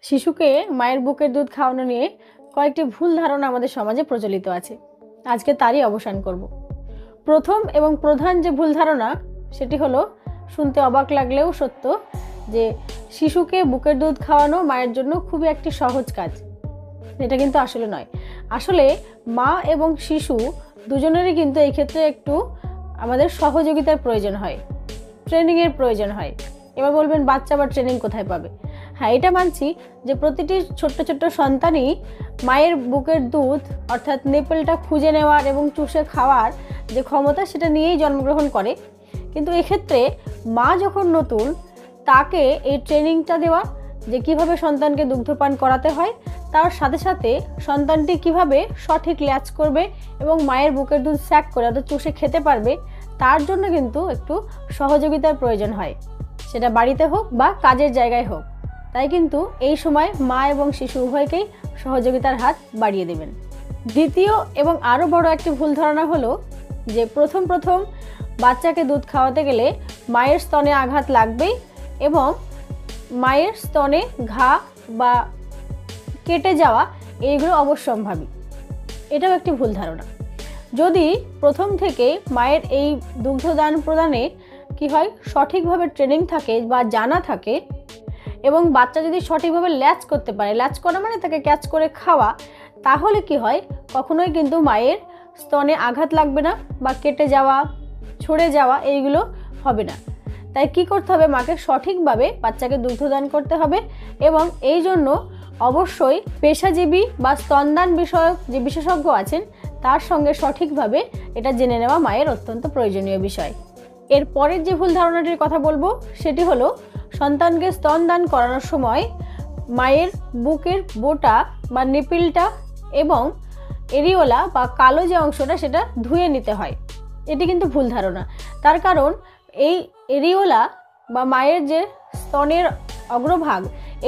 শিশুকে মায়ের বুকের দুধ খাওয়ানো নিয়ে কয়েকটি ভুল ধারণা আমাদের সমাজে প্রচলিত আছে। আজকে তারই অবসান করব। প্রথম এবং প্রধান যে ভুল ধারণা সেটি হলো, শুনতে অবাক লাগলেও সত্য, যে শিশুকে বুকের দুধ খাওয়ানো মায়ের জন্য খুবই একটি সহজ কাজ। এটা কিন্তু আসলে নয়। আসলে মা এবং শিশু দুজনেরই কিন্তু এই ক্ষেত্রে একটু আমাদের সহযোগিতার প্রয়োজন হয়, ট্রেনিংয়ের প্রয়োজন হয়। এবার বলবেন বাচ্চা বা ট্রেনিং কোথায় পাবে? হ্যাঁ, এটা মানছি যে প্রতিটি ছোট্ট ছোট্ট সন্তানই মায়ের বুকের দুধ অর্থাৎ নেপেলটা খুঁজে নেওয়ার এবং চুষে খাওয়ার যে ক্ষমতা সেটা নিয়েই জন্মগ্রহণ করে। কিন্তু এক্ষেত্রে মা যখন নতুন, তাকে এই ট্রেনিংটা দেওয়া যে কিভাবে সন্তানকে দুগ্ধপান করাতে হয়, তার সাথে সাথে সন্তানটি কিভাবে সঠিক ল্যাচ করবে এবং মায়ের বুকের দুধ স্যাক করে অর্থাৎ চুষে খেতে পারবে, তার জন্য কিন্তু একটু সহযোগিতার প্রয়োজন হয়, সেটা বাড়িতে হোক বা কাজের জায়গায় হোক। তাই কিন্তু এই সময় মা এবং শিশু উভয়কেই সহযোগিতার হাত বাড়িয়ে দেবেন। দ্বিতীয় এবং আরও বড় একটি ভুল ধারণা হলো যে প্রথম বাচ্চাকে দুধ খাওয়াতে গেলে মায়ের স্তনে আঘাত লাগবেই এবং মায়ের স্তনে ঘা বা কেটে যাওয়া এইগুলো অবশ্যম্ভাবী। এটাও একটি ভুল ধারণা। যদি প্রথম থেকে মায়ের এই দুগ্ধদান প্রদানে কি হয়, সঠিকভাবে ট্রেনিং থাকে বা জানা থাকে এবং বাচ্চা যদি সঠিকভাবে ল্যাচ করতে পারে, ল্যাচ করা মানে তাকে ক্যাচ করে খাওয়া, তাহলে কি হয়, কখনোই কিন্তু মায়ের স্তনে আঘাত লাগবে না বা কেটে যাওয়া, ছড়ে যাওয়া এইগুলো হবে না। তাই কি করতে হবে, মাকে সঠিকভাবে বাচ্চাকে দুগ্ধদান করতে হবে এবং এই জন্য অবশ্যই পেশাজীবী বা স্তনদান বিষয়ক যে বিশেষজ্ঞ আছেন তার সঙ্গে সঠিকভাবে এটা জেনে নেওয়া মায়ের অত্যন্ত প্রয়োজনীয় বিষয়। এর পরের যে ভুল ধারণাটির কথা বলবো সেটি হলো, সন্তানকে স্তনদান করানোর সময় মায়ের বুকের বোটা বা নিপিলটা এবং এরিওলা বা কালো যে অংশটা সেটা ধুয়ে নিতে হয়। এটি কিন্তু ভুল ধারণা। তার কারণ এই এরিওলা বা মায়ের যে স্তনের অগ্রভাগ,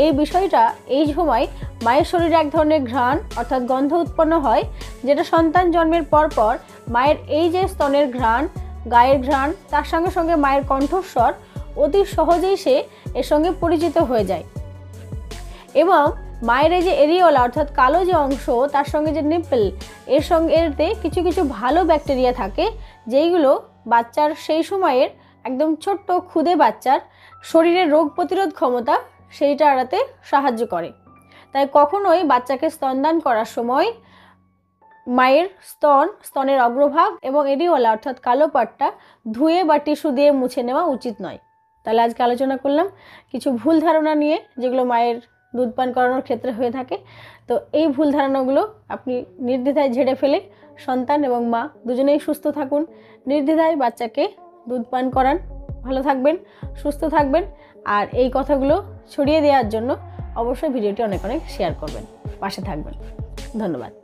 এই বিষয়টা এই সময় মায়ের শরীরে এক ধরনের ঘ্রাণ অর্থাৎ গন্ধ উৎপন্ন হয়, যেটা সন্তান জন্মের পর মায়ের এই যে স্তনের ঘ্রাণ, গায়ের ঘ্রাণ, তার সঙ্গে সঙ্গে মায়ের কণ্ঠস্বর অতি সহজেই সে এর সঙ্গে পরিচিত হয়ে যায় এবং মায়ের এই যে এরিওলা অর্থাৎ কালো যে অংশ, তার সঙ্গে যে নিপল, এর সঙ্গে এতে কিছু কিছু ভালো ব্যাকটেরিয়া থাকে, যেইগুলো বাচ্চার সেই সময়ের একদম ছোট্ট ক্ষুদে বাচ্চার শরীরের রোগ প্রতিরোধ ক্ষমতা সেইটা এড়াতে সাহায্য করে। তাই কখনোই বাচ্চাকে স্তনদান করার সময় মায়ের স্তনের অগ্রভাগ এবং এরিওলা অর্থাৎ কালো পাটটা ধুয়ে বা টিস্যু দিয়ে মুছে নেওয়া উচিত নয়। তাহলে আজকে আলোচনা করলাম কিছু ভুল ধারণা নিয়ে, যেগুলো মায়ের দুধ পান করানোর ক্ষেত্রে হয়ে থাকে। তো এই ভুল ধারণাগুলো আপনি নির্দ্বিধায় ঝেড়ে ফেলে সন্তান এবং মা দুজনেই সুস্থ থাকুন, নির্দ্বিধায় বাচ্চাকে দুধ পান করান, ভালো থাকবেন, সুস্থ থাকবেন। আর এই কথাগুলো ছড়িয়ে দেওয়ার জন্য অবশ্যই ভিডিওটি অনেক শেয়ার করবেন, পাশে থাকবেন। ধন্যবাদ।